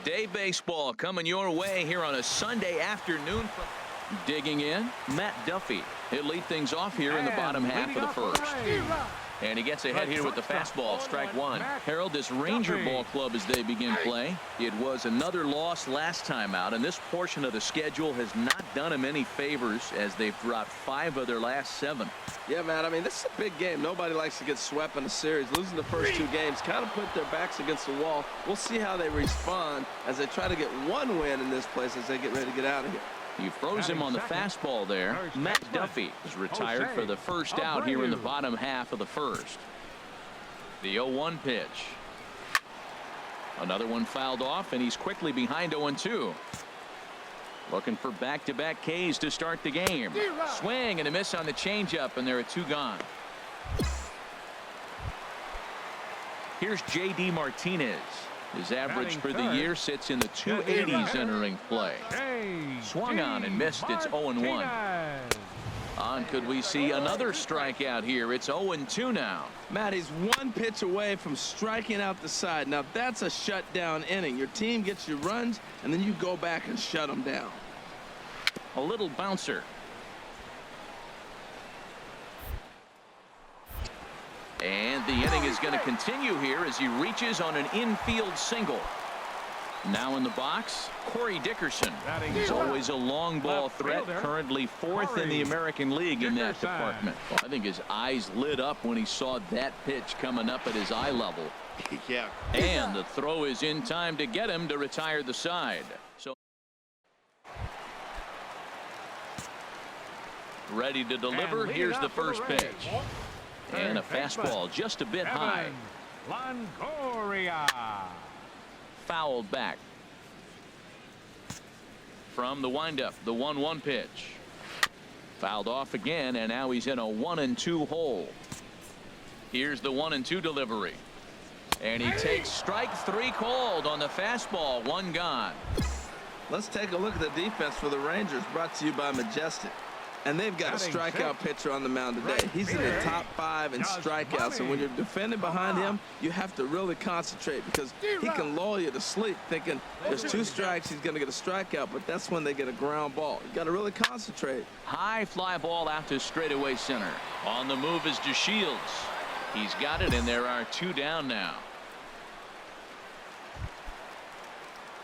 Day baseball coming your way here on a Sunday afternoon. Digging in, Matt Duffy. He'll lead things off here in the bottom half of the first. And he gets ahead here with the fastball, strike one. Harold, this Ranger ball club as they begin play. It was another loss last time out, and this portion of the schedule has not done them any favors as they've dropped 5 of their last 7. Yeah, man, I mean, this is a big game. Nobody likes to get swept in a series. Losing the first 2 games kind of put their backs against the wall. We'll see how they respond as they try to get 1 win in this place as they get ready to get out of here. You froze him on the fastball there. Matt Duffy is retired for the first out here in the bottom half of the first. The 0-1 pitch. Another one fouled off, and he's quickly behind 0-2. Looking for back-to-back Ks to start the game. Swing and a miss on the changeup, and there are 2 gone. Here's J.D. Martinez. His average for the year sits in the 280s entering play. Swung on and missed. It's 0-1. On could we see another strikeout here? It's 0-2 now. Matt, he's 1 pitch away from striking out the side. Now that's a shutdown inning. Your team gets your runs and then you go back and shut them down. A little bouncer. And the inning is going to continue here as he reaches on an infield single. Now in the box, Corey Dickerson. He's always a long ball threat, currently 4th in the American League in that department. Well, I think his eyes lit up when he saw that pitch coming up at his eye level. Yeah. And the throw is in time to get him to retire the side. So ready to deliver. Here's the first pitch. And a fastball just a bit high. Longoria. Fouled back. From the windup, the 1-1 pitch. Fouled off again, and now he's in a 1-2 hole. Here's the 1-2 delivery. And he takes strike 3 called on the fastball. 1 gone. Let's take a look at the defense for the Rangers, brought to you by Majestic. And they've got a strikeout pitcher on the mound today. He's in the top 5 in strikeouts. And when you're defending behind him, you have to really concentrate because he can lull you to sleep thinking there's 2 strikes, he's going to get a strikeout. But that's when they get a ground ball. You got to really concentrate. High fly ball out to straightaway center. On the move is DeShields. He's got it, and there are 2 down now.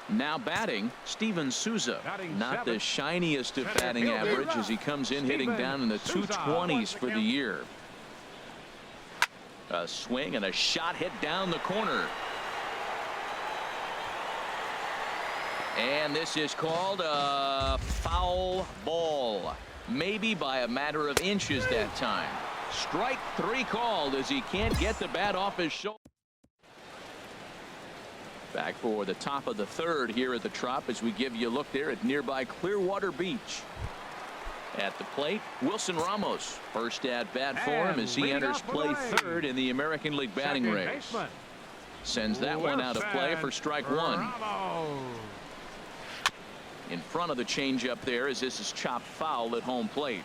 Now batting, Steven Souza. Not the shiniest of batting average as he comes in hitting down in the 220s for the year. A swing and a shot hit down the corner. And this is called a foul ball. Maybe by a matter of inches that time. Strike 3 called as he can't get the bat off his shoulder. Back for the top of the 3rd here at the Trop as we give you a look there at nearby Clearwater Beach. At the plate, Wilson Ramos. First at bat for him as he enters play 3rd in the American League batting race. Sends that one out of play for strike 1. In front of the changeup there as this is chopped foul at home plate.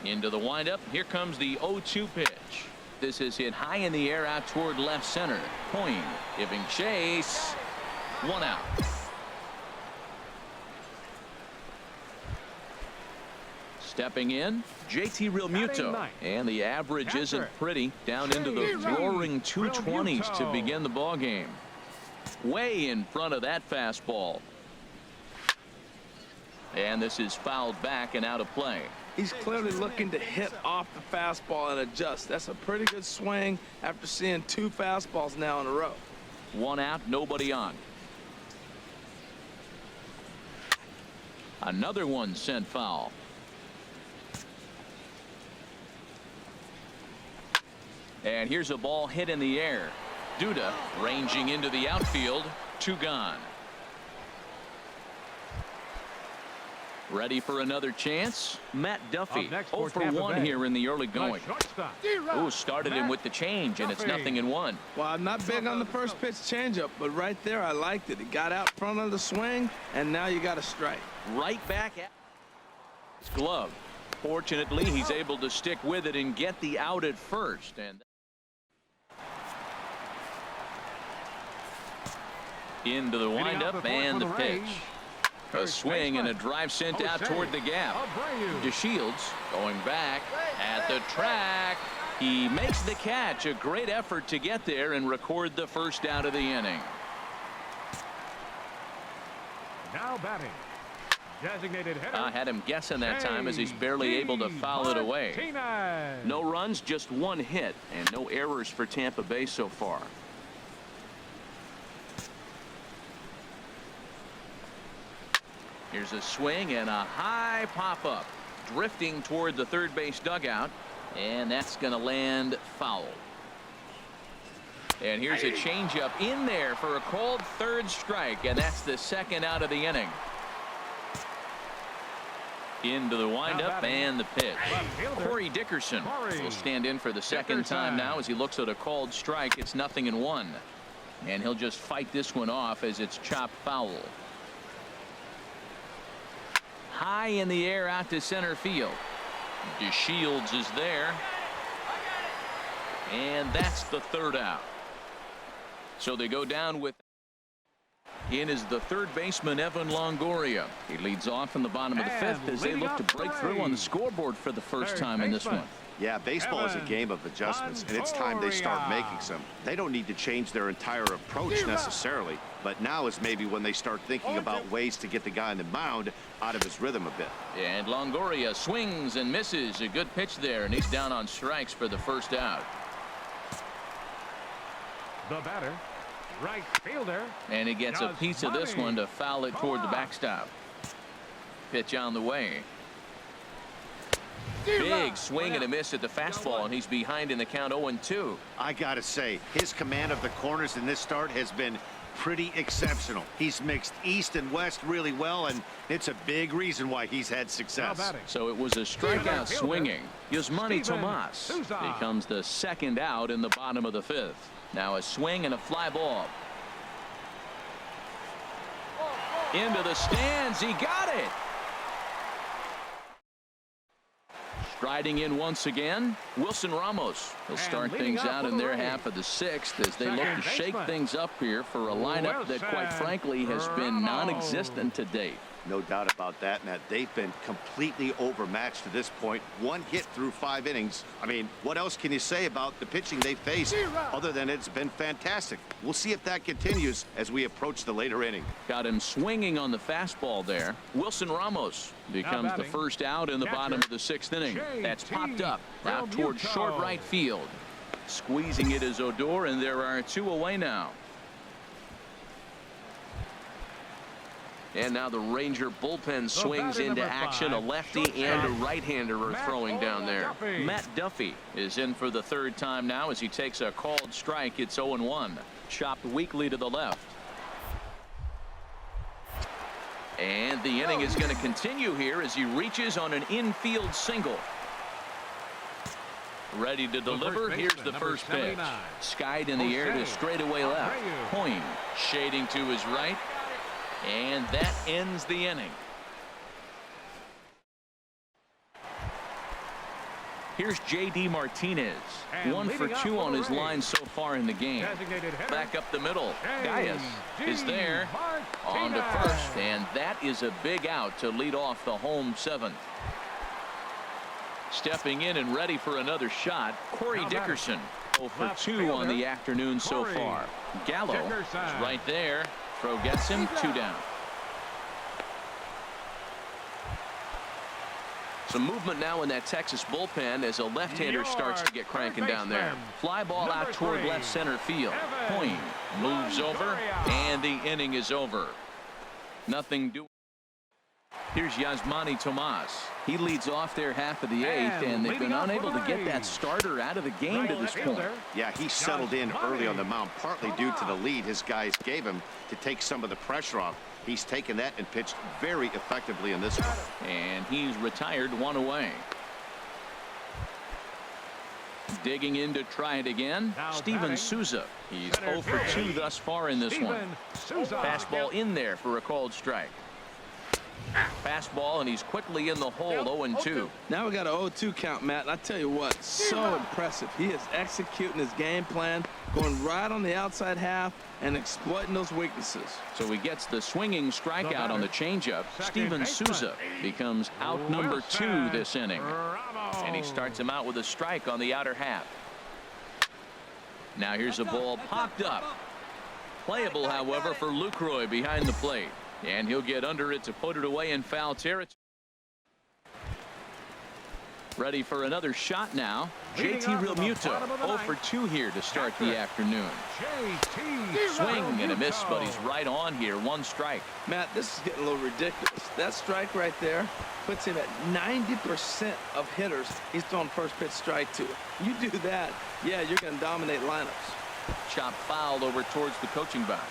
Into the windup. Here comes the 0-2 pitch. This is hit high in the air out toward left center. Coyne giving chase. 1 out. Stepping in, JT Realmuto. And the average isn't pretty. Down into the roaring 220s to begin the ball game. Way in front of that fastball. And this is fouled back and out of play. He's clearly looking to hit off the fastball and adjust. That's a pretty good swing after seeing 2 fastballs now in a row. 1 out, nobody on. Another one sent foul. And here's a ball hit in the air. Duda ranging into the outfield. 2 gone. Ready for another chance. Matt Duffy 0 for 1 here in the early going. Ooh, started him with the change, and it's 0-1. Well, I'm not big on the first pitch changeup, but right there I liked it. It got out front of the swing, and now you got a strike. Right back at his glove. Fortunately, he's able to stick with it and get the out at first. And Into the windup and the pitch. A swing and a drive sent out toward the gap. DeShields going back at the track. He makes the catch. A great effort to get there and record the first out of the inning. Now batting. Designated hitter. I had him guessing that time as he's barely able to foul it away. No runs, just one hit, and no errors for Tampa Bay so far. Here's a swing and a high pop-up, drifting toward the third base dugout, and that's going to land foul. And here's a changeup in there for a called third strike, and that's the second out of the inning. Into the windup and the pitch. Corey Dickerson will stand in for the second time now as he looks at a called strike. It's 0-1, and he'll just fight this one off as it's chopped foul. High in the air out to center field. DeShields is there, and that's the third out. So they go down with in is the third baseman Evan Longoria. He leads off in the bottom of the fifth as they look to break through on the scoreboard for the first time in this one. Yeah, baseball is a game of adjustments, and it's time they start making some. They don't need to change their entire approach necessarily, but now is maybe when they start thinking about ways to get the guy on the mound out of his rhythm a bit. And Longoria swings and misses. A good pitch there, and he's down on strikes for the first out. The batter, right fielder. And he gets a piece of this one to foul it toward the backstop. Pitch on the way. Big swing and a miss at the fastball, and he's behind in the count 0-2. I gotta say, his command of the corners in this start has been pretty exceptional. He's mixed east and west really well, and it's a big reason why he's had success. So it was a strikeout swinging. Yasmani Tomas becomes the second out in the bottom of the fifth. Now a swing and a fly ball. Into the stands. He got it. Striding in once again, Wilson Ramos. He'll start things out in their half of the sixth as they look to shake things up here for a lineup that, quite frankly, has been non-existent to date. No doubt about that, Matt. They've been completely overmatched to this point. One hit through 5 innings. I mean, what else can you say about the pitching they faced other than it's been fantastic? We'll see if that continues as we approach the later inning. Got him swinging on the fastball there. Wilson Ramos becomes the first out in the bottom of the sixth inning. That's popped up out towards short right field. Squeezing it is Odor, and there are 2 away now. And now the Ranger bullpen swings into action. A lefty and a right-hander are throwing down there. Matt Duffy is in for the third time now as he takes a called strike. It's 0-1. Chopped weakly to the left. And the inning is going to continue here as he reaches on an infield single. Ready to deliver. Here's the first pitch. Skied in the air to straightaway left. Point shading to his right. And that ends the inning. Here's J.D. Martinez. 1 for 2 on his line so far in the game. Back up the middle. Gaius is there. On to first. And that is a big out to lead off the home 7th. Stepping in and ready for another shot, Corey Dickerson. 0 for 2 on the afternoon so far. Gallo is right there. Throw gets him. 2 down. Some movement now in that Texas bullpen as a left-hander starts to get cranking down there. Fly ball out toward left center field. Point moves over, and the inning is over. Nothing doing. Here's Yasmani Tomas. He leads off their half of the 8th, and they've been unable to get that starter out of the game to this point. Yeah, he settled in early on the mound, partly due to the lead his guys gave him to take some of the pressure off. He's taken that and pitched very effectively in this one. And he's retired 1 away. Digging in to try it again, Steven Souza. He's 0 for 2 thus far in this one. Fastball in there for a called strike. Fastball, and he's quickly in the hole. 0-2. Now we got an 0-2 count, Matt. And I tell you what, so impressive. He is executing his game plan going right on the outside half and exploiting those weaknesses. So he gets the swinging strikeout on the changeup. Steven Souza becomes out number 2 this inning. And he starts him out with a strike on the outer half. Now here's a ball popped up. Playable, however, for Lucroy behind the plate. And he'll get under it to put it away in foul territory. Ready for another shot now. JT Realmuto 0 for 2 here to start the afternoon. Swing and a miss, but he's right on here. 1 strike. Matt, this is getting a little ridiculous. That strike right there puts him at 90% of hitters he's thrown first pitch strike to. You do that, yeah, you're going to dominate lineups. Chop fouled over towards the coaching box.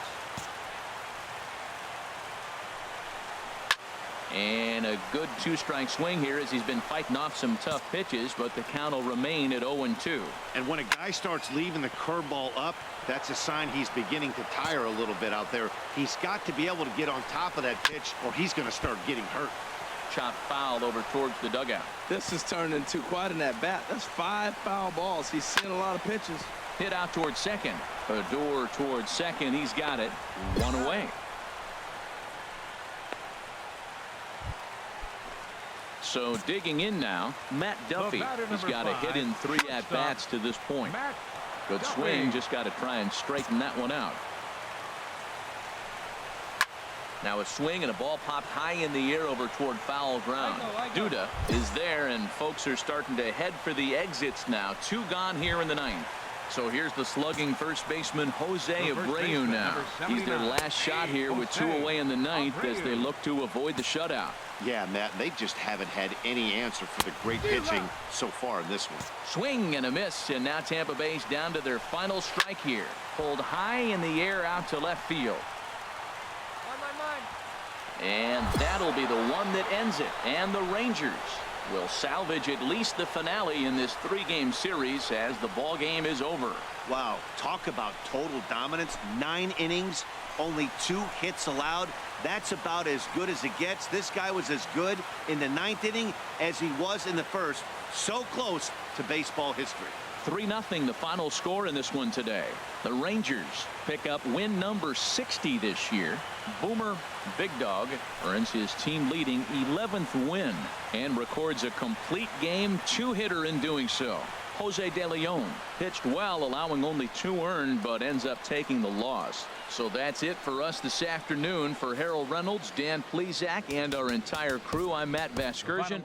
And a good 2-strike swing here as he's been fighting off some tough pitches, but the count will remain at 0-2. And when a guy starts leaving the curveball up, that's a sign he's beginning to tire a little bit out there. He's got to be able to get on top of that pitch or he's going to start getting hurt. Chop fouled over towards the dugout. This has turned into quite an at-bat. That's 5 foul balls. He's seeing a lot of pitches. Hit out towards second. Odor towards second. He's got it. 1 away. So digging in now, Matt Duffy. He's got a hit in 3 at-bats to this point. Good swing, just got to try and straighten that one out. Now a swing and a ball popped high in the air over toward foul ground. Duda is there, and folks are starting to head for the exits now. 2 gone here in the 9th. So here's the slugging first baseman Jose Abreu now. He's their last shot here with 2 away in the 9th as they look to avoid the shutout. Yeah, Matt, they just haven't had any answer for the great pitching so far in this one. Swing and a miss, and now Tampa Bay's down to their final strike here. Pulled high in the air out to left field. And that'll be the one that ends it. And the Rangers will salvage at least the finale in this 3-game series as the ball game is over. Wow, talk about total dominance. 9 innings, only 2 hits allowed. That's about as good as it gets. This guy was as good in the 9th inning as he was in the 1st. So close to baseball history. 3-0 the final score in this one today. The Rangers pick up win number 60 this year. Boomer Big Dog earns his team leading 11th win and records a complete game 2-hitter in doing so. Jose De Leon pitched well, allowing only 2 earned, but ends up taking the loss. So that's it for us this afternoon. For Harold Reynolds, Dan Plesac, and our entire crew, I'm Matt Vasgersian.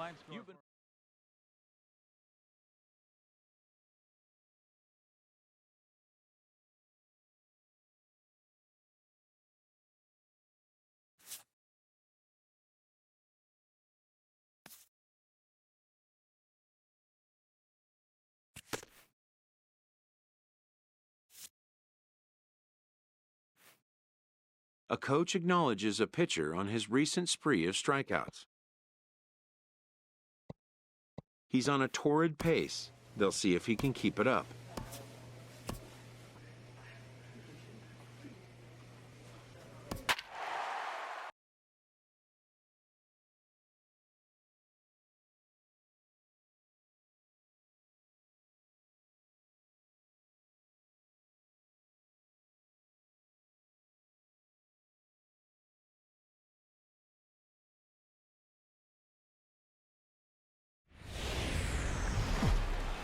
A coach acknowledges a pitcher on his recent spree of strikeouts. He's on a torrid pace. They'll see if he can keep it up.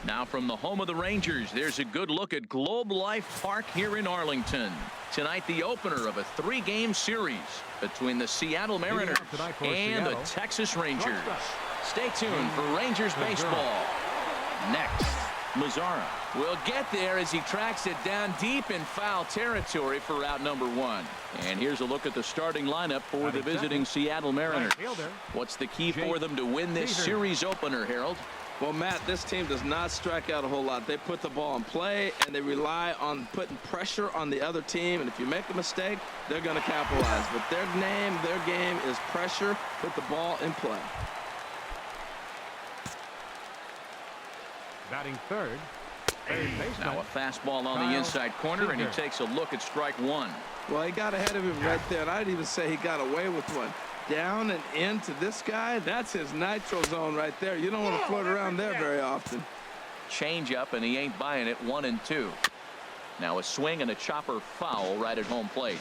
Now from the home of the Rangers, there's a good look at Globe Life Park here in Arlington. Tonight, the opener of a 3-game series between the Seattle Mariners and the Texas Rangers. Stay tuned for Rangers baseball. Next, Mazzara will get there as he tracks it down deep in foul territory for out number 1. And here's a look at the starting lineup for the visiting Seattle Mariners. What's the key for them to win this series opener, Harold? Well, Matt, this team does not strike out a whole lot. They put the ball in play, and they rely on putting pressure on the other team. And if you make a mistake, they're going to capitalize. But their game is pressure, put the ball in play. Batting third baseman. Now a fastball on the inside corner, and he takes a look at strike 1. Well, he got ahead of him right there, and I'd even say he got away with one. Down and into this guy, that's his nitro zone right there. You don't want to float around there very often. Change up, and he ain't buying it. 1-2. Now a swing and a chopper foul right at home plate.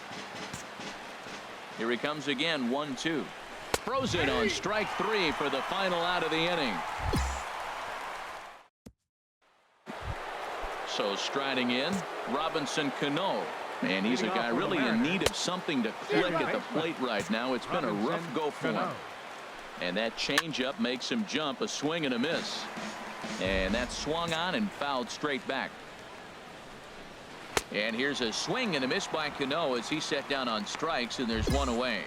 Here he comes again, 1-2. Throws it on strike 3 for the final out of the inning. So striding in, Robinson Cano. And he's a guy really in need of something to click at the plate right now. It's been a rough go for him. And that changeup makes him jump, a swing and a miss. And that swung on and fouled straight back. And here's a swing and a miss by Cano as he set down on strikes, and there's one away.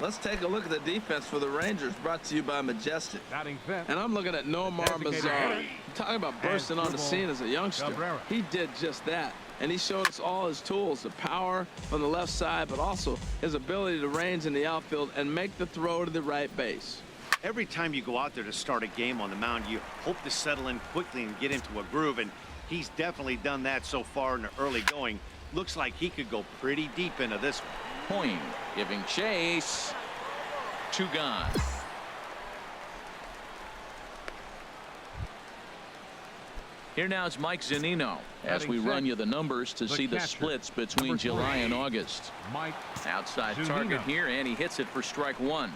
Let's take a look at the defense for the Rangers, brought to you by Majestic. And And I'm looking at Nomar Mazara. Talking about bursting on the scene as a youngster. Cabrera. He did just that. And he showed us all his tools, the power from the left side, but also his ability to range in the outfield and make the throw to the right base. Every time you go out there to start a game on the mound, you hope to settle in quickly and get into a groove, and he's definitely done that so far in the early going. Looks like he could go pretty deep into this one. Point giving chase. 2 gone. Here now is Mike Zunino as we run you the numbers to see the splits between July and August. Mike Outside Zunino. target here, and he hits it for strike 1.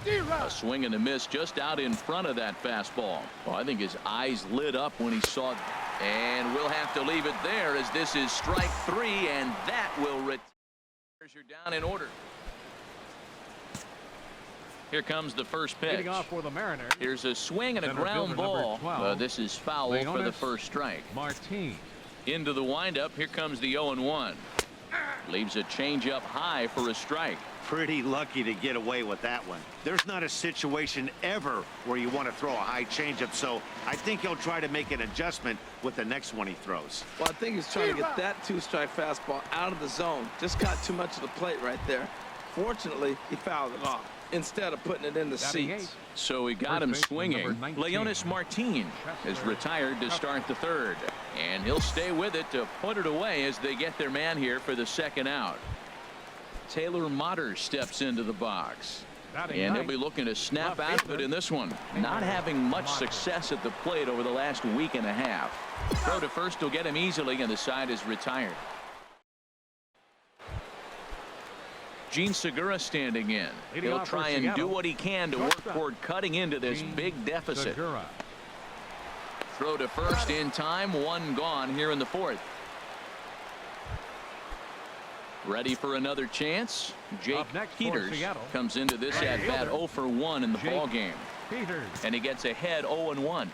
A swing and a miss just out in front of that fastball. Well, I think his eyes lit up when he saw it. And we'll have to leave it there as this is strike 3, and that will return. You're down in order. Here comes the first pitch. Leading off for the Mariners. Here's a swing and a Center ground fielder number ball. 12, This is foul for the Leonis first strike. Martin. Into the windup. Here comes the 0-1. Leaves a changeup high for a strike. Pretty lucky to get away with that one. There's not a situation ever where you want to throw a high changeup, so I think he'll try to make an adjustment with the next one he throws. Well, I think he's trying to get that 2-strike fastball out of the zone. Just got too much of the plate right there. Fortunately, he fouled it off instead of putting it in the seats. So we got him swinging. Leonis Martin is retired to start the third. And he'll stay with it to put it away as they get their man here for the second out. Taylor Motter steps into the box. And he'll be looking to snap out of it in this one. Not having much success at the plate over the last week and a half. Throw to first will get him easily, and the side is retired. Gene Segura standing in. He'll try and do what he can to work toward cutting into this big deficit. Throw to first in time. 1 gone here in the 4th. Ready for another chance. Jake Peters comes into this at bat 0 for 1 in the ball game. And he gets ahead 0-1.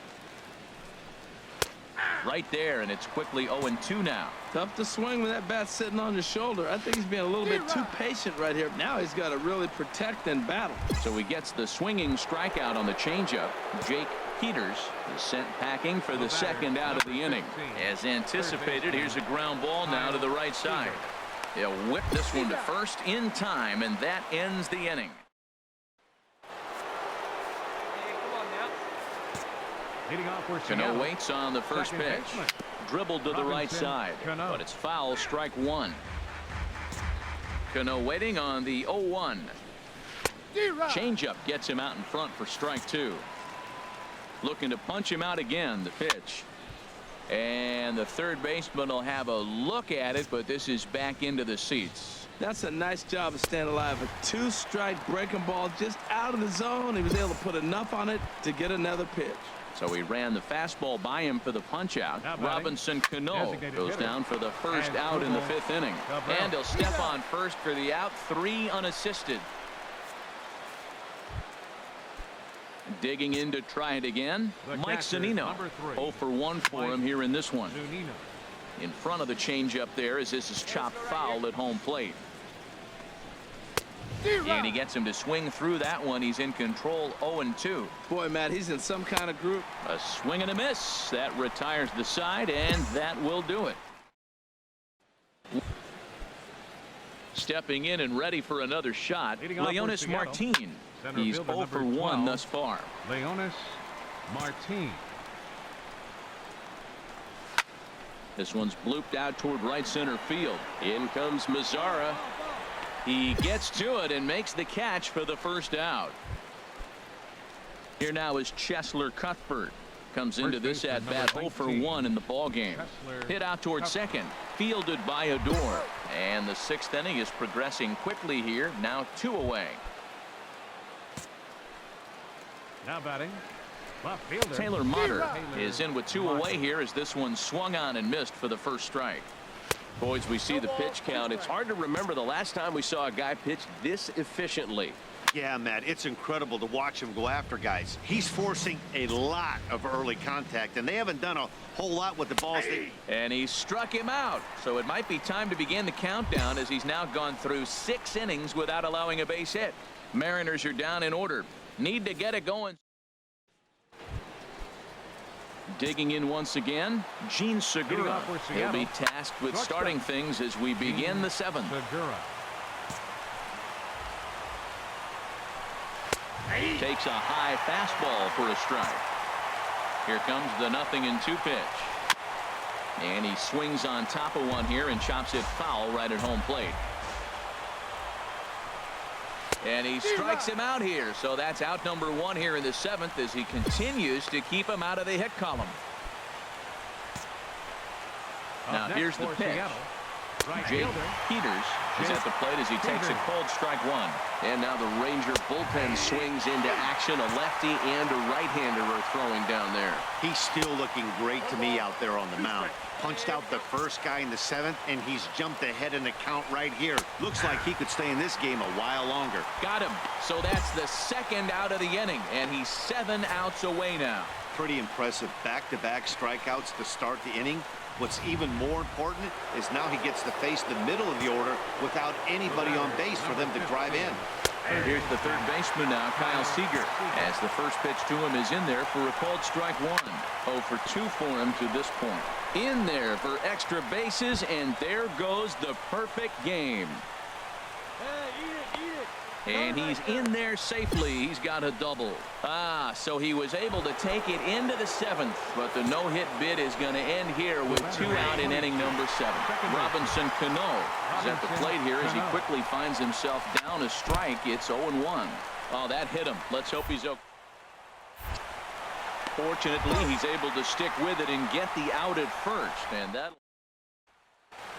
Right there, and it's quickly 0-2 now. Tough to swing with that bat sitting on your shoulder. I think he's being a little bit too patient right here. Now he's got to really protect and battle. So he gets the swinging strikeout on the changeup. Jake Peters is sent packing for the second out of the inning. As anticipated, here's a ground ball now to the right side. He'll whip this one to first in time, and that ends the inning. Cano waits on the first pitch. Dribbled to the right side, but it's foul, strike 1. Cano waiting on the 0-1. Changeup gets him out in front for strike 2. Looking to punch him out again, the pitch. And the third baseman will have a look at it, but this is back into the seats. That's a nice job of staying alive. A 2-strike breaking ball just out of the zone. He was able to put enough on it to get another pitch. So he ran the fastball by him for the punch out. Robinson Cano goes down for the first out in the 5th inning. And he'll step on first for the out. 3 unassisted. Digging in to try it again. Mike Zunino. 0 for 1 for him here in this one. In front of the changeup there as this is chopped foul at home plate. And he gets him to swing through that one. He's in control. 0-2. Boy, Matt, he's in some kind of group. A swing and a miss. That retires the side, and that will do it. Stepping in and ready for another shot, Leonis Martin. He's 0 for 1 thus far. Leonis Martin. This one's blooped out toward right center field. In comes Mazara. He gets to it and makes the catch for the first out. Here now is Cheslor Cuthbert. Comes into this at bat 0 for 1 in the ball game. Hit out toward second. fielded by Odor. And the 6th inning is progressing quickly here. Now 2 away. Now batting, left fielder Taylor Motter is in with 2 away here as this one swung on and missed for the first strike. Boys, we see the pitch count. It's hard to remember the last time we saw a guy pitch this efficiently. Yeah, Matt, it's incredible to watch him go after guys. He's forcing a lot of early contact, and they haven't done a whole lot with the balls. And he struck him out. So it might be time to begin the countdown as he's now gone through 6 innings without allowing a base hit. Mariners are down in order. Need to get it going. Digging in once again, Gene Segura. He'll be tasked with starting things as we begin the 7th. Segura. Takes a high fastball for a strike. Here comes the 0-2 pitch. And he swings on top of one here and chops it foul right at home plate. And he strikes him out here. So that's out number 1 here in the 7th as he continues to keep him out of the hit column. Now here's the pitch. Jake Peters is at the plate as he takes a cold strike 1. And now the Ranger bullpen swings into action. A lefty and a right-hander are throwing down there. He's still looking great to me out there on the mound. Punched out the first guy in the 7th, and he's jumped ahead in the count right here. Looks like he could stay in this game a while longer. Got him. So that's the 2nd out of the inning, and he's 7 outs away now. Pretty impressive back-to-back strikeouts to start the inning. What's even more important is now he gets to face the middle of the order without anybody on base for them to drive in. And here's the 3rd baseman now, Kyle Seager, as the first pitch to him is in there for a called strike 1. 0 for 2 for him to this point. In there for extra bases, and there goes the perfect game. And he's in there safely. He's got a double. So he was able to take it into the 7th, but the no-hit bid is going to end here with 2 out in inning number 7. Robinson Cano is at the plate here as he quickly finds himself down a strike. It's 0-1. Oh, that hit him. Let's hope he's okay. Fortunately, he's able to stick with it and get the out at first, and that.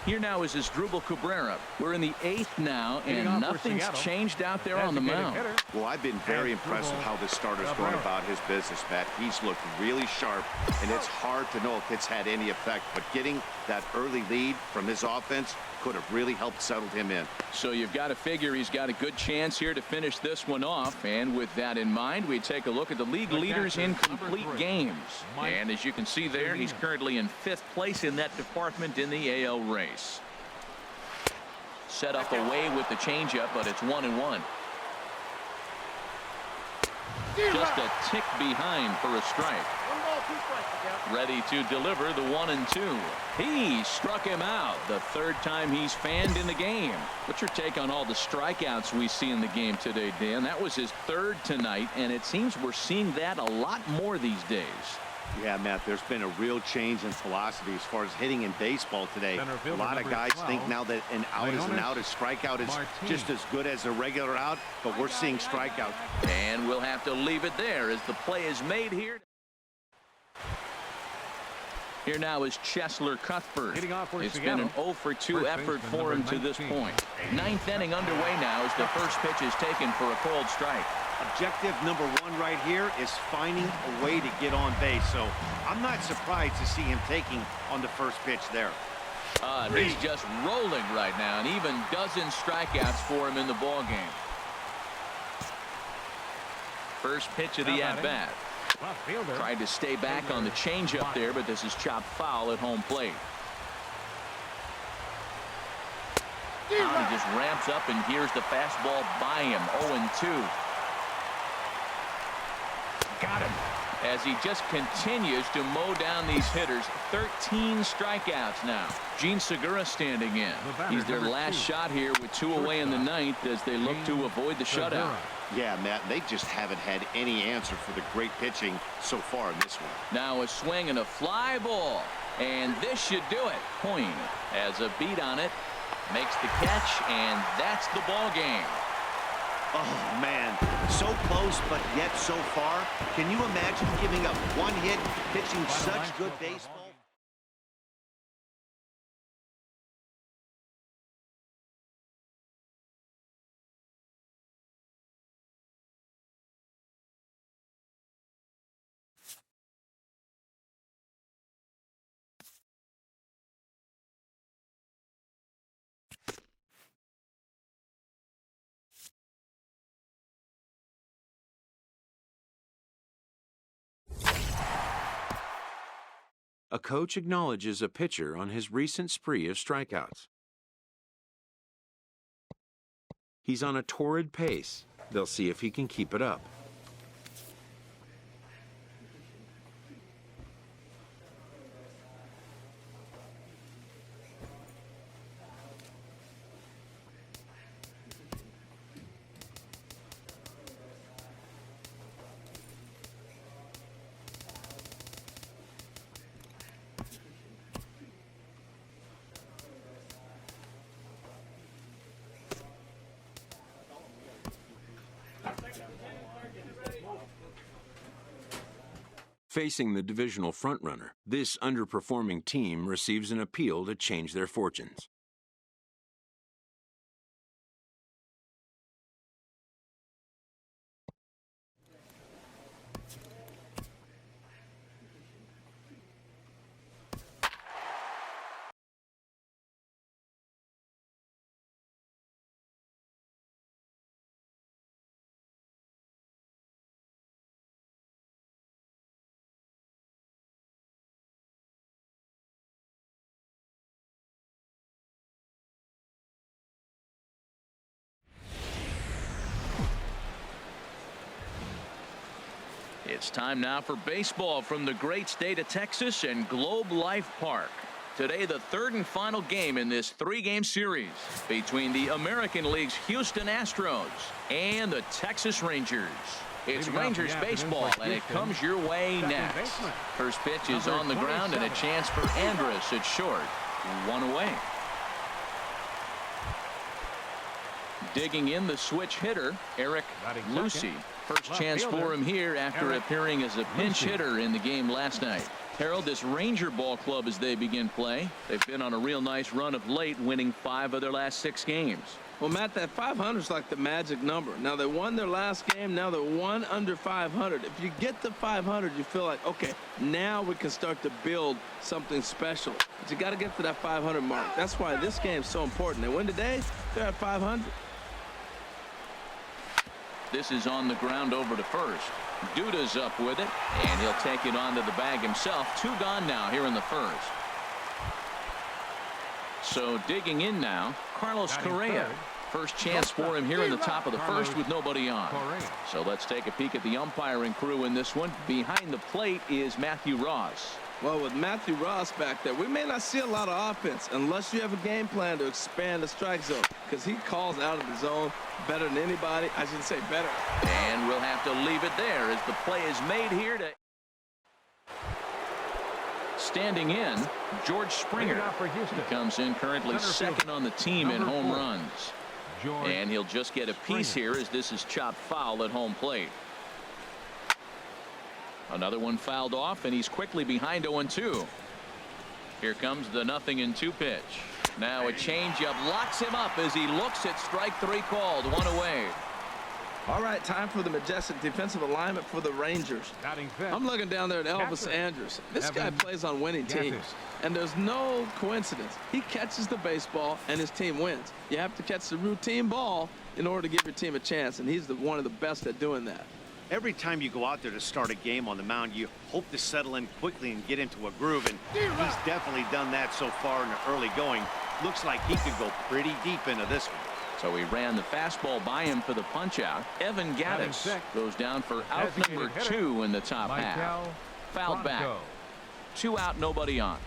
Here now is Asdrubal Cabrera. We're in the 8th now, and nothing's changed out there on the mound. Well, I've been very impressed with how this starter's going about his business, Matt. He's looked really sharp, and it's hard to know if it's had any effect, but getting that early lead from his offense could have really helped settle him in. So you've got to figure he's got a good chance here to finish this one off, and with that in mind, we take a look at the league leaders in complete games. And as you can see there, he's currently in 5th place in that department in the AL race. Set up away with the changeup, but it's 1-1. Just a tick behind for a strike. Ready to deliver the 1-2. He struck him out the 3rd time he's fanned in the game. What's your take on all the strikeouts we see in the game today, Dan? That was his 3rd tonight, and it seems we're seeing that a lot more these days. Yeah, Matt, there's been a real change in philosophy as far as hitting in baseball today. A lot of guys think now that an out is an out, a strikeout is just as good as a regular out, but we're seeing strikeouts. And we'll have to leave it there as the play is made here. Here now is Cheslor Cuthbert. It's been an 0 for 2 effort for him to this point. 9th inning underway now as the first pitch is taken for a cold strike. Objective number 1 right here is finding a way to get on base. So I'm not surprised to see him taking on the first pitch there. He's just rolling right now, and even dozen strikeouts for him in the ball game. First pitch of the at-bat. Tried to stay back on the changeup there, but this is chopped foul at home plate. He just ramps up, and here's the fastball by him. 0-2. Got him. As he just continues to mow down these hitters. 13 strikeouts now. Gene Segura standing in. He's their last shot here with 2 away in the 9th as they look to avoid the shutout. Yeah, Matt, they just haven't had any answer for the great pitching so far in this one. Now a swing and a fly ball. And this should do it. Coyne has a beat on it. Makes the catch, and that's the ball game. Oh, man, so close, but yet so far. Can you imagine giving up 1 hit, pitching such good baseball? A coach acknowledges a pitcher on his recent spree of strikeouts. He's on a torrid pace. They'll see if he can keep it up. Facing the divisional frontrunner, this underperforming team receives an appeal to change their fortunes. It's time now for baseball from the great state of Texas and Globe Life Park. Today, the third and final game in this three-game series between the American League's Houston Astros and the Texas Rangers. It's Rangers baseball, and it comes your way next. First pitch is on the ground, and a chance for Andrus at short. One away. Digging in the switch hitter, Eric Lucy. First chance for him here after appearing as a pinch hitter in the game last night. Harold, this Ranger ball club as they begin play, they've been on a real nice run of late, winning 5 of their last 6 games. Well, Matt, that 500 is like the magic number. Now, they won their last game. Now they're 1 under 500. If you get to 500, you feel like, okay, now we can start to build something special. But you got to get to that 500 mark. That's why this game is so important. They win today, they're at 500. This is on the ground over to first. Duda's up with it, and he'll take it onto the bag himself. 2 gone now here in the first. So digging in now, Carlos Correa. First chance for him here in the top of the first with nobody on. So let's take a peek at the umpiring crew in this one. Behind the plate is Matthew Ross. Well, with Matthew Ross back there, we may not see a lot of offense unless you have a game plan to expand the strike zone, because he calls out of the zone better than anybody. I should say better. And we'll have to leave it there as the play is made here to... Standing in, George Springer. He comes in currently second on the team in home runs. And he'll just get a piece here as this is chopped foul at home plate. Another one fouled off, and he's quickly behind 0-2. Here comes the 0-2 pitch. Now a changeup locks him up as he looks at strike 3 called. 1 away. All right, time for the majestic defensive alignment for the Rangers. I'm looking down there at Elvis Andrus. This guy plays on winning teams, and there's no coincidence. He catches the baseball, and his team wins. You have to catch the routine ball in order to give your team a chance, and he's one of the best at doing that. Every time you go out there to start a game on the mound, you hope to settle in quickly and get into a groove, and he's definitely done that so far in the early going. Looks like he could go pretty deep into this one. So he ran the fastball by him for the punch out. Evan Gattis goes down for out number 2 in the top half. Fouled back. 2 out, nobody on.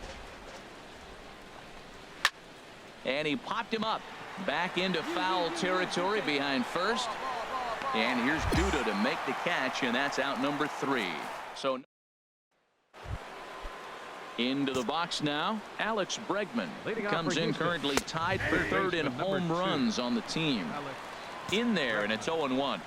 And he popped him up back into foul territory behind first. And here's Duda to make the catch, and that's out number 3. So into the box now, Alex Bregman comes in currently tied for 3rd in home runs on the team. In there, and it's 0-1.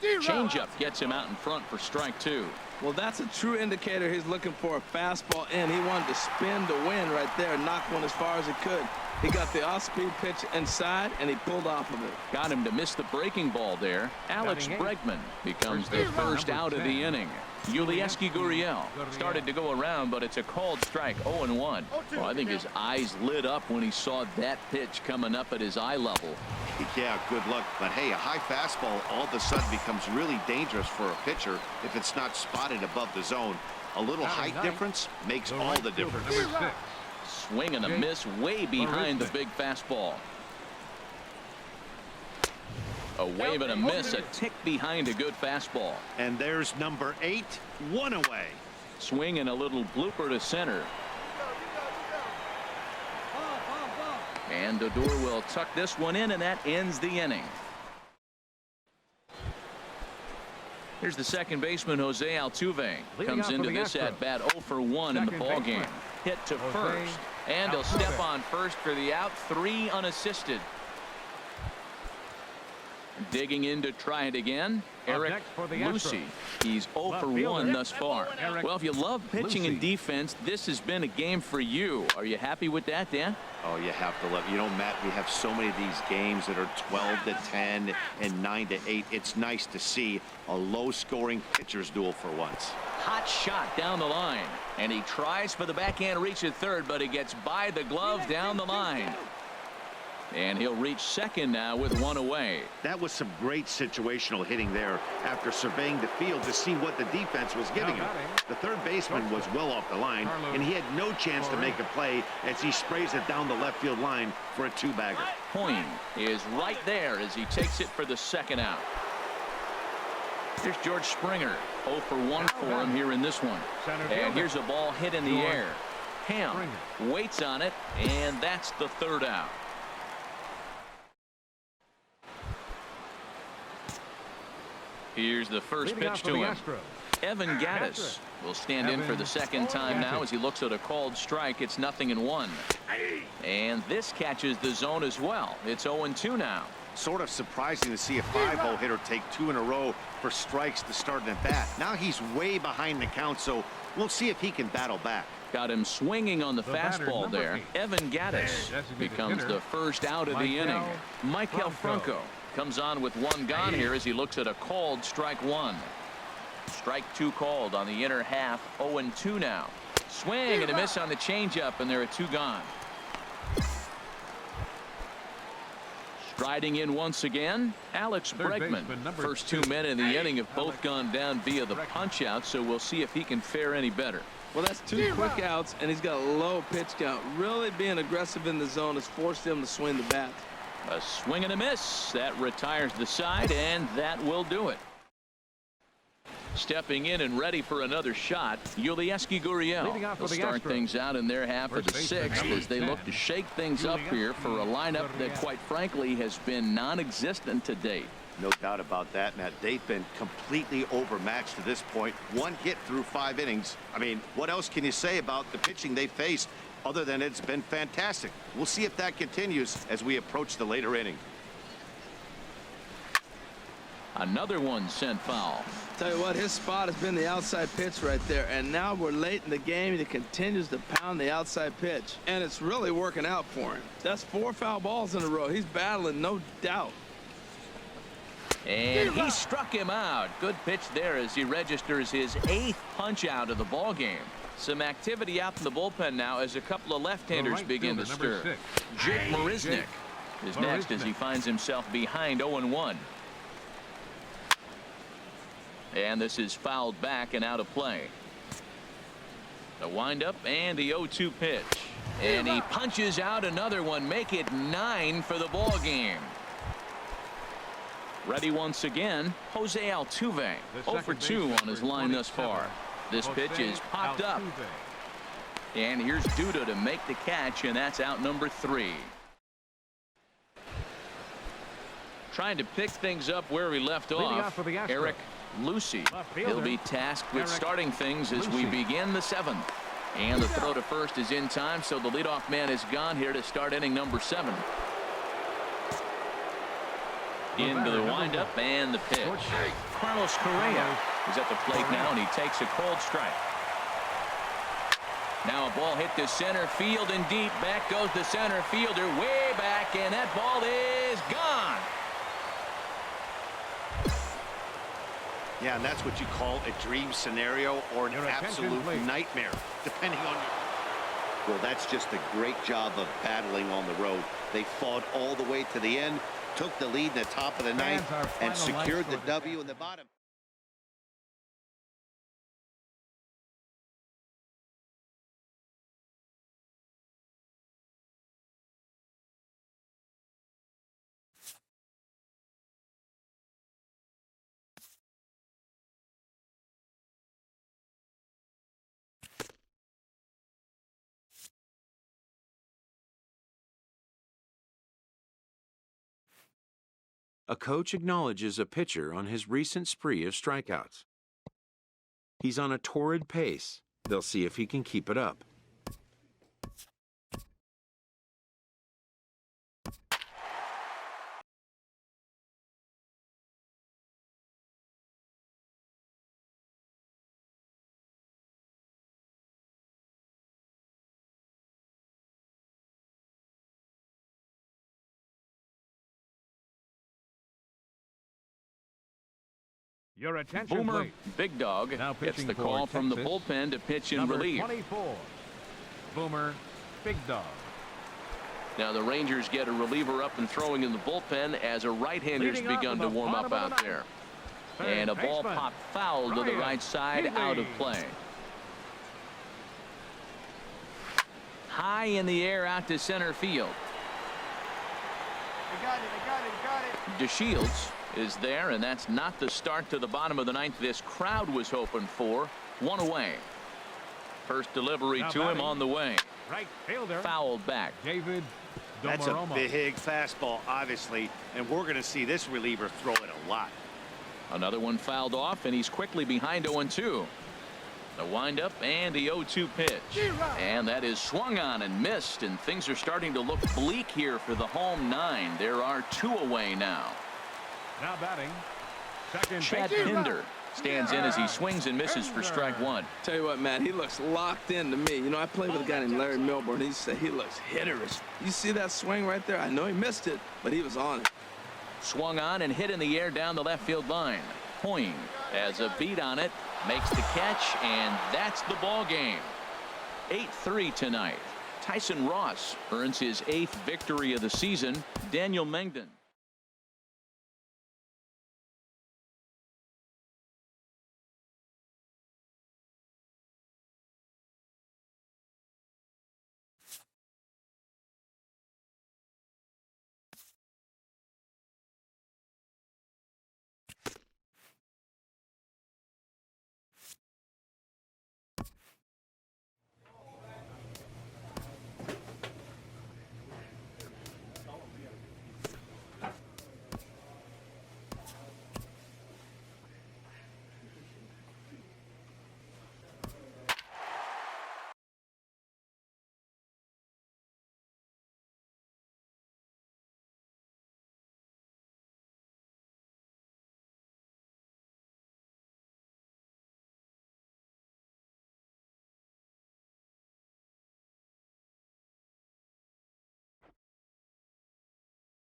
Changeup gets him out in front for strike 2. Well, that's a true indicator he's looking for a fastball in. He wanted to spin to win right there and knock one as far as he could. He got the off-speed pitch inside, and he pulled off of it. Got him to miss the breaking ball there. Alex Bregman becomes the first out of the inning. Yulieski Gurriel started to go around, but it's a called strike. 0-1. Well, I think his eyes lit up when he saw that pitch coming up at his eye level. Yeah, good luck. But hey, a high fastball all of a sudden becomes really dangerous for a pitcher if it's not spotted above the zone. A little height difference makes all the difference. Swing and a miss way behind the big fastball. A wave and a miss, a tick behind a good fastball. And there's number 8, 1 away. Swing and a little blooper to center. And Odor will tuck this one in, and that ends the inning. Here's the second baseman, Jose Altuve. Comes into this at bat 0 for 1 in the ball game. Hit to first, and he'll step on first for the out. 3 unassisted. Digging in to try it again, Eric Lucy. He's 0 for 1 thus far. Well, if you love pitching and defense, this has been a game for you. Are you happy with that, Dan? Oh, you have to love it. You know, Matt, we have so many of these games that are 12 to 10 and 9 to 8. It's nice to see a low-scoring pitcher's duel for once. Hot shot down the line, and he tries for the backhand reach at third, but he gets by the glove down the line. And he'll reach second now with 1 away. That was some great situational hitting there after surveying the field to see what the defense was giving him. The third baseman was well off the line, and he had no chance to make a play as he sprays it down the left field line for a 2-bagger. Hoying is right there as he takes it for the second out. Here's George Springer. 0 for 1 for him here in this one. And here's a ball hit in the air. Ham waits on it, and that's the third out. Here's the first pitch to him. Evan Gattis will stand in for the second time now as he looks at a called strike. It's 0-1. And this catches the zone as well. It's 0-2 now. Sort of surprising to see a 5-hole hitter take 2 in a row for strikes to start an at-bat. Now he's way behind the count, so we'll see if he can battle back. Got him swinging on the fastball there. 8. Evan Gattis becomes the first out of the inning. Michael Franco comes on with 1 gone here as he looks at a called strike 1. Strike 2 called on the inner half. 0-2 now. Swing and a miss on the changeup, and there are 2 gone. Striding in once again, Alex Bregman. First 2 men in the inning have both gone down via the punch out, so we'll see if he can fare any better. Well, that's 2 quick outs, and he's got a low pitch count. Really being aggressive in the zone has forced him to swing the bat. A swing and a miss. That retires the side, and that will do it. Stepping in and ready for another shot, Yulieski Gurriel. They'll start things out in their half of the 6th as they look to shake things up here for a lineup that, quite frankly, has been non-existent to date. No doubt about that, Matt. They've been completely overmatched to this point. 1 hit through 5 innings. I mean, what else can you say about the pitching they faced other than it's been fantastic? We'll see if that continues as we approach the later inning. Another one sent foul. Tell you what, his spot has been the outside pitch right there, and now we're late in the game and he continues to pound the outside pitch, and it's really working out for him. That's 4 foul balls in a row. He's battling, no doubt. And he struck him out. Good pitch there as he registers his 8th punch out of the ball game. Some activity out in the bullpen now as a couple of left-handers begin to stir. Jake Marisnick is next as he finds himself behind 0-1. And this is fouled back and out of play. The windup and the 0-2 pitch. And he punches out another one. Make it 9 for the ball game. Ready once again, Jose Altuve. 0 for 2 on his line thus far. This pitch is popped up. And here's Duda to make the catch, and that's out number 3. Trying to pick things up where we left off, Eric Lucy. He'll be tasked with starting things as we begin the 7th. And the throw to first is in time, so the leadoff man is gone here to start inning number 7. Into the windup and the pitch. Carlos Correa is at the plate now, and he takes a cold strike. Now a ball hit to center field and deep. Back goes the center fielder way back, and that ball is gone. Yeah, and that's what you call a dream scenario or an absolute nightmare, depending on your... Well, that's just a great job of battling on the road. They fought all the way to the end, took the lead in the top of the 9th, and secured the W in the bottom. A coach acknowledges a pitcher on his recent spree of strikeouts. He's on a torrid pace. They'll see if he can keep it up. Your attention, Boomer please. Big Dog Now gets pitching the for call from the Texas, bullpen to pitch in Number relief. 24, Boomer Big Dog. Now the Rangers get a reliever up and throwing in the bullpen as a right-hander's Leading off begun in to the warm up bottom of out the there. Third And a ball baseman, popped foul to the Ryan right side, Healy. out of play. High in the air out to center field. I got it. DeShields is there, and that's not the start to the bottom of the ninth this crowd was hoping for. One away. First delivery Now to him batting, on the way. Right fielder, Fouled back. David That's a Domoromo. big fastball, obviously, and we're going to see this reliever throw it a lot. Another one fouled off, and he's quickly behind 0-2. The windup and the 0-2 pitch. And that is swung on and missed, and things are starting to look bleak here for the home nine. There are two away now. Now batting, second Chad baseman, Pinder stands in as he swings and misses for strike one. Tell you what, Matt, he looks locked in to me. You know, I played with a guy named Larry Milburn. He said he looks hitterish. You see that swing right there? I know he missed it, but he was on it. Swung on and hit in the air down the left field line. Hoying has a beat on it, makes the catch, and that's the ball game. 8-3 tonight. Tyson Ross earns his 8th victory of the season. Daniel Mengden.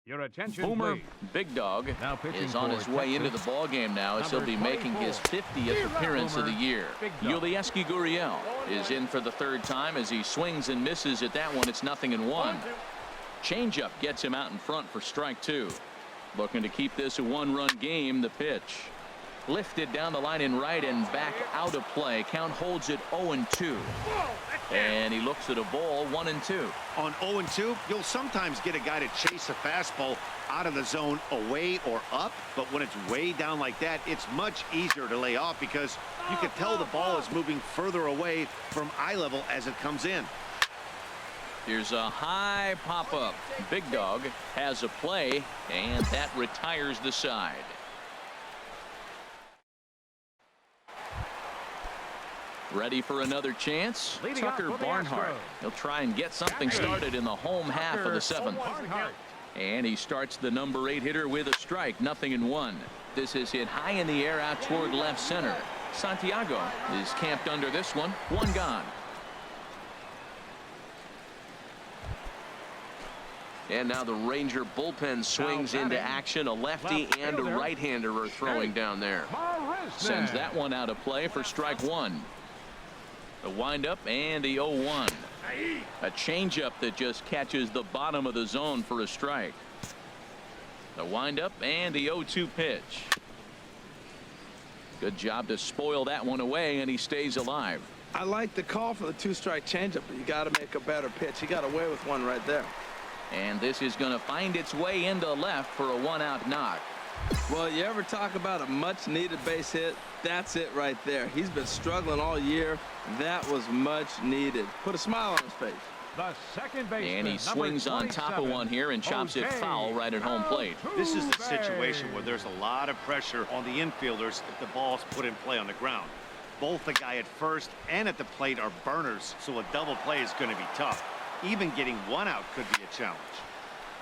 Your attention, Boomer please. Big Dog Now pitching is on for his way into the Texas, ball game now as he'll number be making his 24. 50th appearance of the Boomer year. Big Dog. Yulieski Gurriel is in for the third time as he swings and misses at that one. It's 0-1. Changeup gets him out in front for strike two. Looking to keep this a one-run game. The pitch lifted down the line in right and back out of play. Count holds it 0-2. And he looks at a ball 1-2. On 0-2, you'll sometimes get a guy to chase a fastball out of the zone away or up, but when it's way down like that, it's much easier to lay off because you can tell the ball is moving further away from eye level as it comes in. Here's a high pop-up. Big Dog has a play, and that retires the side. Ready for another chance? Leading off Tucker for the Barnhart. Astros. He'll try and get something started in the home half of the seventh. Barnhart. And he starts the number 8 hitter with a strike. 0-1. This is hit high in the air out toward left center. Santiago is camped under this one. One gone. And now the Ranger bullpen swings Now into batting, action. A lefty left and a fielder, right-hander are throwing down there. Marisnick. Sends that one out of play for strike one. The windup and the 0-1. A changeup that just catches the bottom of the zone for a strike. The windup and the 0-2 pitch. Good job to spoil that one away, and he stays alive. I like the call for the two-strike changeup, but you got to make a better pitch. He got away with one right there. And this is going to find its way into left for a one-out knock. Well, you ever talk about a much-needed base hit? That's it right there. He's been struggling all year. That was much needed. Put a smile on his face. The second baseman, And he swings on top of one here and chops it foul right at home plate. This is the situation where there's a lot of pressure on the infielders if the ball's put in play on the ground. Both the guy at first and at the plate are burners, so a double play is going to be tough. Even getting one out could be a challenge.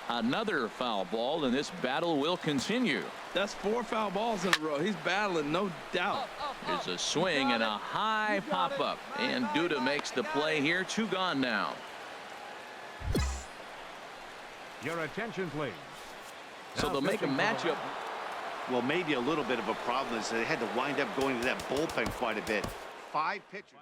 Another foul ball, and this battle will continue. That's 4 foul balls in a row. He's battling, no doubt. There's a swing and a high pop-up. And Duda makes the play here. 2 gone now. Your attention, please. So they'll make a matchup. Well, maybe a little bit of a problem is they had to wind up going to that bullpen quite a bit. 5 pitchers.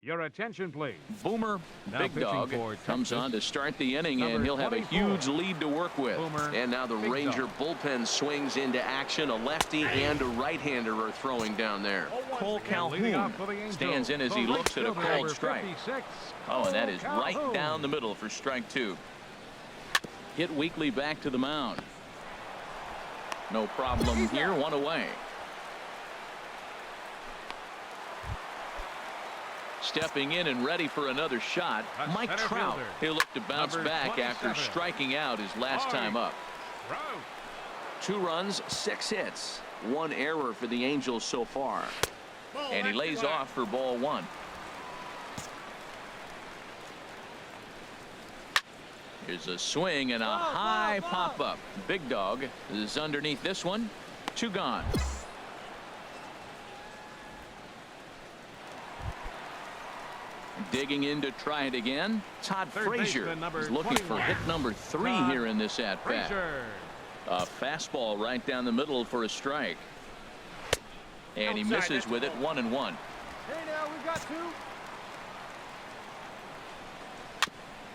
Your attention, please. Boomer, Now big pitching dog, for comes Texas, on to start the inning, and number he'll have a 24. huge lead to work with. Boomer, And now the big Ranger dog. bullpen swings into action. A lefty and a right-hander are throwing down there. Cole And leading Calhoun off for the Angels, stands in as the he right looks at a fielder, called number strike. 56, Oh, and that is Cole right Calhoun. down the middle for strike 2. Hit weakly back to the mound. No problem here, 1 away. Stepping in and ready for another shot, A Mike center Trout. fielder, He'll look to bounce number back after 27. striking out his last Mike time up. Trout. 2 runs, 6 hits. 1 error for the Angels so far. And he lays off for ball 1. Here's a swing and a high pop-up. Big dog is underneath this one. 2 gone. Digging in to try it again. Todd Third Frazier baseman, number is looking for 21. hit number 3 Todd here in this at-bat. Frazier. A fastball right down the middle for a strike. And he misses with it, 1-1. Hey, now we got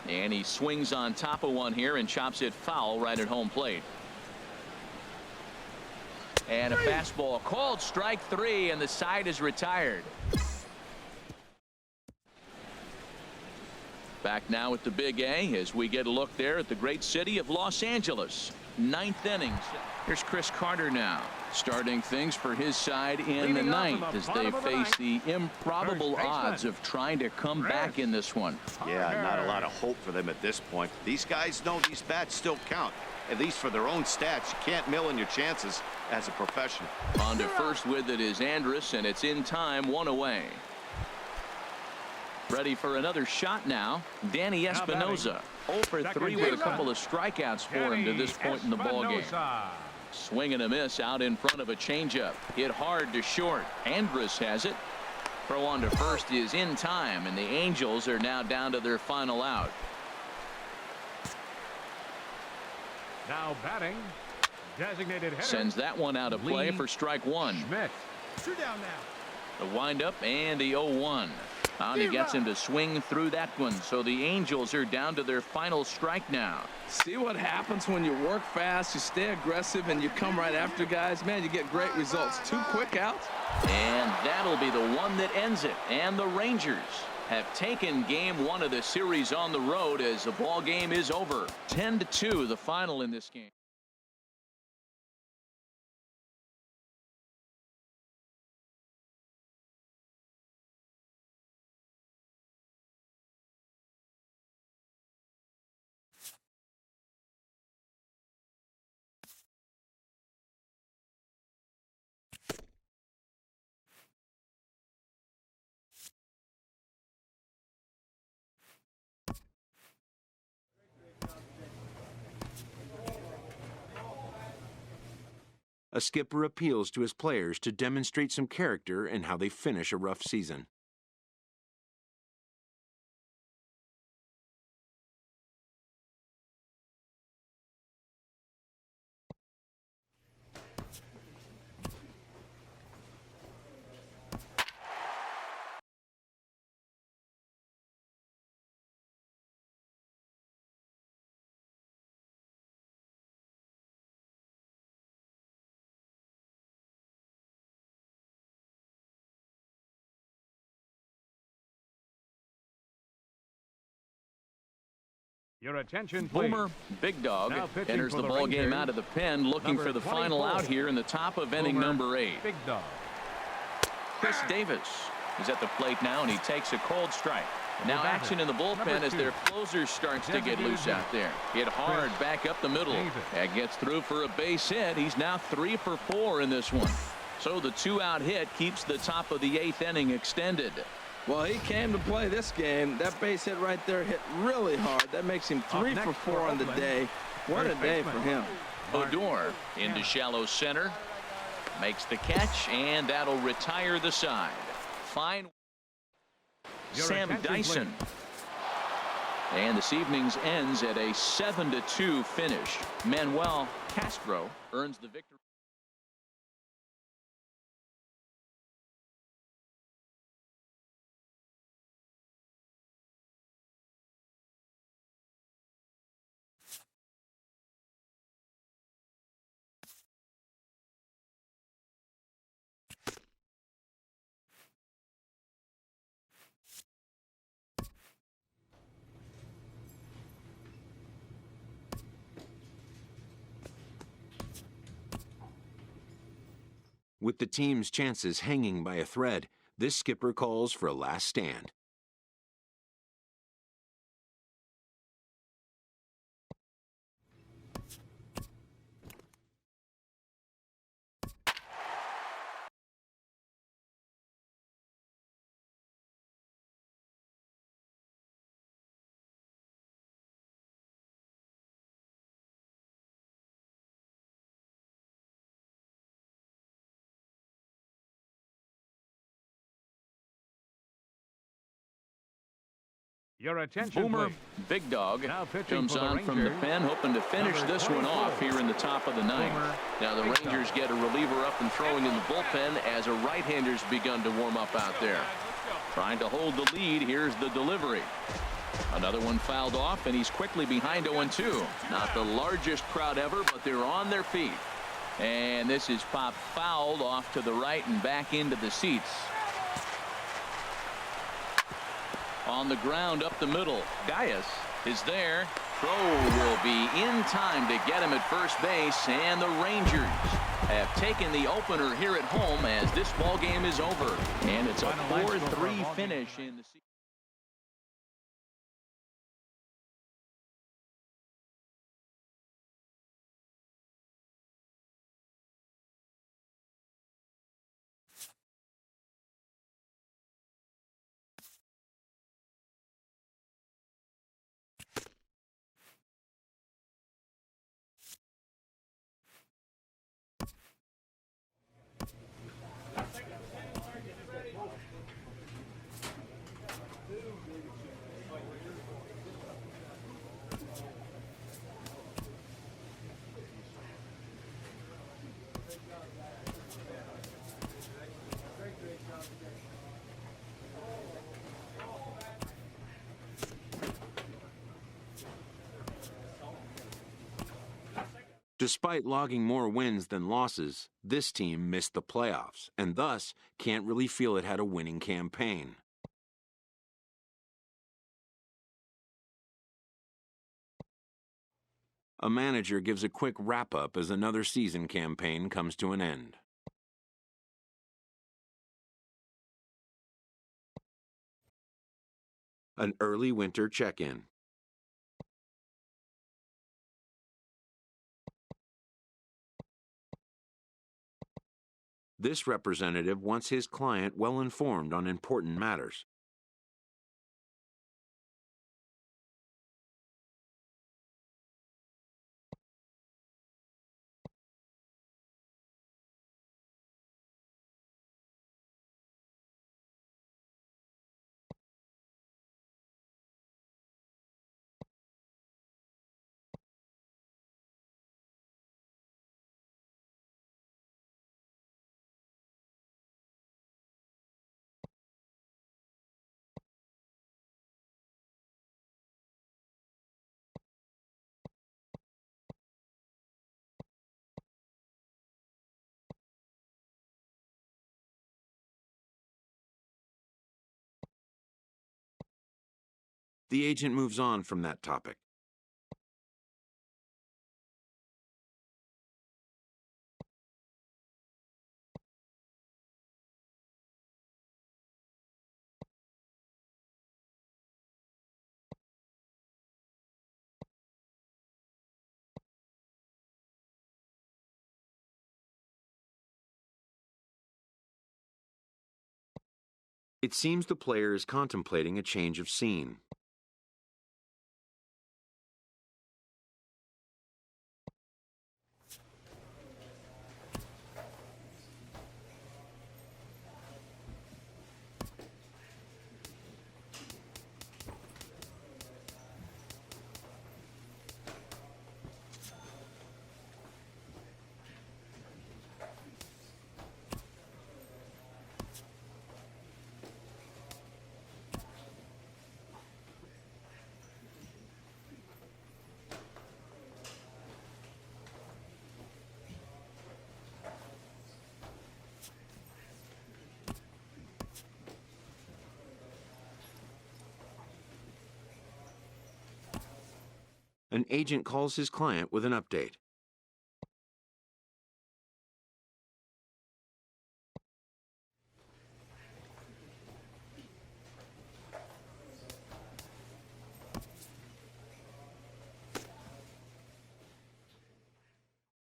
2. And he swings on top of one here and chops it foul right at home plate. And a fastball called strike 3, and the side is retired. Back now at the Big A as we get a look there at the great city of Los Angeles. 9th innings. Here's Chris Carter now, starting things for his side in the Leading off in 9th the as they bottom of the face ninth. the improbable First baseman, odds of trying to come back in this one. Yeah, not a lot of hope for them at this point. These guys know these bats still count, at least for their own stats. You can't mill in your chances as a professional. On to first with it is Andrus, and it's in time, 1 away. Ready for another shot now. Danny Now batting. Espinoza. 0 for 3 Second with a baseman. couple of strikeouts for him to this point in the ballgame. Espinosa. Swing and a miss out in front of a changeup. Hit hard to short. Andrus has it. Throw on to first is in time, and the Angels are now down to their final out. Now batting. Designated hitter. Sends that one out of play Lee for strike 1. Schmidt. 2 down now. The windup and the 0-1. And he gets him to swing through that one. So the Angels are down to their final strike now. See what happens when you work fast, you stay aggressive, and you come right after guys. Man, you get great results. 2 quick outs. And that'll be the one that ends it. And the Rangers have taken game 1 of the series on the road as the ball game is over. 10-2 the final in this game. A skipper appeals to his players to demonstrate some character in how they finish a rough season. Your attention, please. Boomer, Big Dog, Now pitching enters for the the ball game Rangers, out of the pen, looking number for the final 24. out here in the top of inning Boomer, number 8. Big Dog. Chris Davis is at the plate now, and he takes a cold strike. Now batter, action in the bullpen number as 2. their closer starts to get Designated loose hitter. out there. Hit hard Chris back up the middle. Davis. That gets through for a base hit. He's now 3 for 4 in this one. So the 2-out hit keeps the top of the 8th inning extended. Well, he came to play this game. That base hit right there hit really hard. That makes him 3 for 4 on the day. What a First day baseman. for him. Odor into shallow center. Makes the catch, and that'll retire the side. Fine. Your Sam attention, Dyson. And this evening's ends at a 7-2 finish. Manuel Castro earns the victory. With the team's chances hanging by a thread, this skipper calls for a last stand. Your attention, Boomer, please. Big Dog, Now pitching comes for the on from the Rangers, pen, hoping to finish number this one 24. off here in the top of the ninth. Boomer, Now the Big Dog. Rangers get a reliever up and throwing in the bullpen as a right-hander's begun to warm up out there. Trying to hold the lead. Here's the delivery. Another one fouled off, and he's quickly behind 0-2. Not the largest crowd ever, but they're on their feet. And this is popped fouled off to the right and back into the seats. On the ground up the middle. Gaius is there. Throw will be in time to get him at first base, and the Rangers have taken the opener here at home as this ball game is over, and it's a Final line score for a 4-3 ball game. finish in the season. Despite logging more wins than losses, this team missed the playoffs and thus can't really feel it had a winning campaign. A manager gives a quick wrap-up as another season campaign comes to an end. An early winter check-in. This representative wants his client well informed on important matters. The agent moves on from that topic. It seems the player is contemplating a change of scene. An agent calls his client with an update.